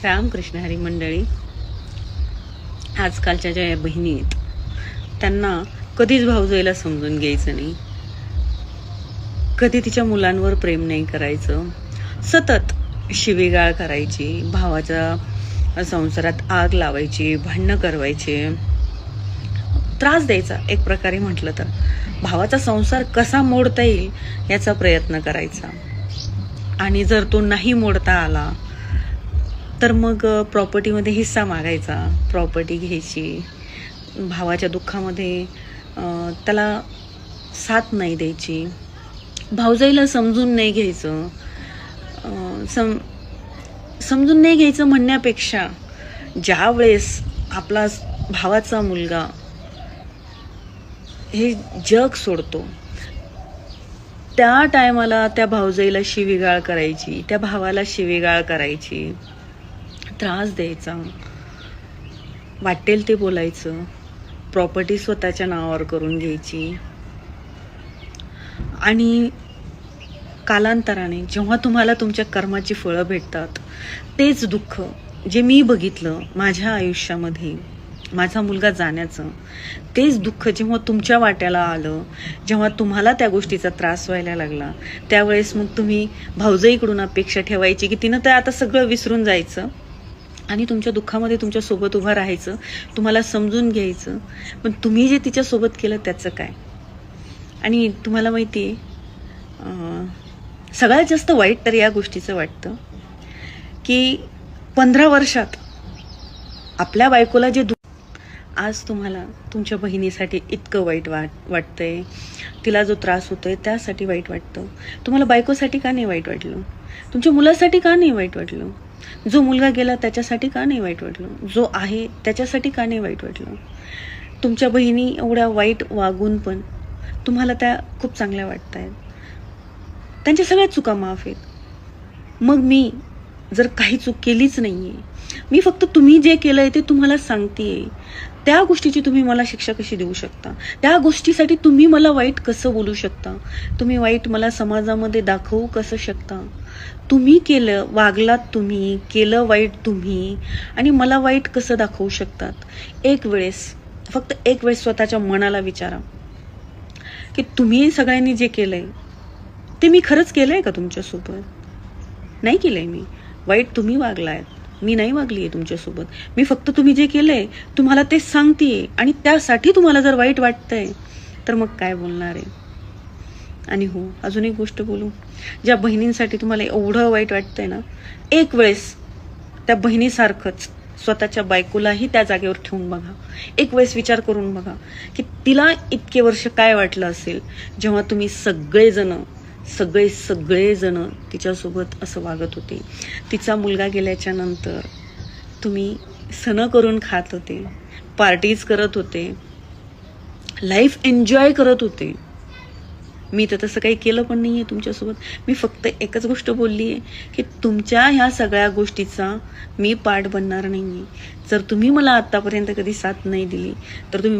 रामकृष्ण हरी मंडळी. आजकालच्या ज्या बहिणी आहेत त्यांना कधीच भाऊजाईला समजून घ्यायचं नाही, कधी तिच्या मुलांवर प्रेम नाही करायचं, सतत शिवीगाळ करायची, भावाच्या संसारात आग लावायची, भांडणं करवायचे, त्रास द्यायचा. एक प्रकारे म्हटलं तर भावाचा संसार कसा मोडता येईल याचा प्रयत्न करायचा. आणि जर तो नाही मोडता आला तर मग प्रॉपर्टीमध्ये हिस्सा मागायचा, प्रॉपर्टी घ्यायची, भावाच्या दुःखामध्ये त्याला साथ नाही द्यायची, भावजाईला समजून नाही घ्यायचं. समजून नाही घ्यायचं म्हणण्यापेक्षा ज्या वेळेस आपला भावाचा मुलगा हे जग सोडतो त्या टायमाला त्या भावजाईला शिवीगाळ करायची, त्या भावाला शिवीगाळ करायची, त्रास द्यायचा, वाटेल ते बोलायचं, प्रॉपर्टी स्वतःच्या नावावर करून घ्यायची. आणि कालांतराने जेव्हा तुम्हाला तुमच्या कर्माची फळं भेटतात, तेच दुःख जे मी बघितलं माझ्या आयुष्यामध्ये, माझा मुलगा जाण्याचं, तेच दुःख जेव्हा तुमच्या वाट्याला आलं, जेव्हा तुम्हाला त्या गोष्टीचा त्रास व्हायला लागला, त्यावेळेस मग तुम्ही भाऊजाईकडून अपेक्षा ठेवायची की तिनं तर आता सगळं विसरून जायचं आणि तुमच्या दुःखामध्ये तुमच्यासोबत उभं राहायचं, तुम्हाला समजून घ्यायचं. पण तुम्ही जे तिच्यासोबत केलं त्याचं काय? आणि तुम्हाला माहिती आहे, सगळ्यात जास्त वाईट तर या गोष्टीचं वाटतं की 15 वर्षात आपल्या बायकोला जे आज तुम्हाला तुमच्या बहिणीसाठी इतकं वाईट वाटतंय, तिला जो त्रास होतोय त्यासाठी वाईट वाटतं. तुम्हाला बायकोसाठी का नाही वाईट वाटलं? तुमच्या मुलासाठी का नाही वाईट वाटलं? जो मुलगा गेला त्याच्यासाठी का नाही वाईट वाटलं? जो आहे त्याच्यासाठी का नाही वाईट वाटलं? तुमच्या बहिणी एवढ्या वाईट वागून पण तुम्हाला त्या खूप चांगल्या वाटत आहेत, त्यांच्या सगळ्या चुका माफ आहेत. मग मी जर काही चूक केलीच नाहीये, मी फक्त तुम्ही जे केलंय ते तुम्हाला सांगतेय, त्या गोष्टीची तुम्ही मला शिक्षा कशी देऊ शकता? त्या गोष्टीसाठी तुम्ही मला वाईट कसं बोलू शकता? तुम्ही वाईट मला समाजामध्ये दाखवू कसं शकता? तुम्ही केलं, वागलात तुम्ही, केलं वाईट तुम्ही, आणि मला वाईट कसं दाखवू शकतात? एक वेळेस, फक्त एक वेळेस स्वतःच्या मनाला विचारा की तुम्ही सगळ्यांनी जे केलंय ते मी खरंच केलंय का तुमच्यासोबत? नाही केलंय. मी वाईट तुम्ही वागलायत, मी नाही वागली आहे तुमच्यासोबत. मी फक्त तुम्ही जे केलंय तुम्हाला ते सांगतेय, आणि त्यासाठी तुम्हाला जर वाईट वाटतंय तर मग काय बोलणार आहे? आणि हो, अजून एक गोष्ट बोलू, ज्या बहिणींसाठी तुम्हाला एवढं वाईट वाटतंय ना, एक वेळेस त्या बहिणीसारखंच स्वतःच्या बायकोलाही त्या जागेवर ठेवून बघा. एक वेळेस विचार करून बघा की तिला इतके वर्ष काय वाटलं असेल जेव्हा तुम्ही सगळेजण तिच्यासोबत असं वागत होते. तिचा मुलगा गेल्याच्या नंतर तुम्ही सण करून खात होते, पार्टीज करत होते, लाईफ एन्जॉय करत होते. मी तर तसं काही केलं पण नाहीये तुमच्यासोबत. मी फक्त एकच गोष्ट बोलली आहे की तुमच्या ह्या सगळ्या गोष्टीचा मी पार्ट बनणार नाहीये. जर तुम्ही मला आतापर्यंत कधी साथ नाही दिली तर तुम्ही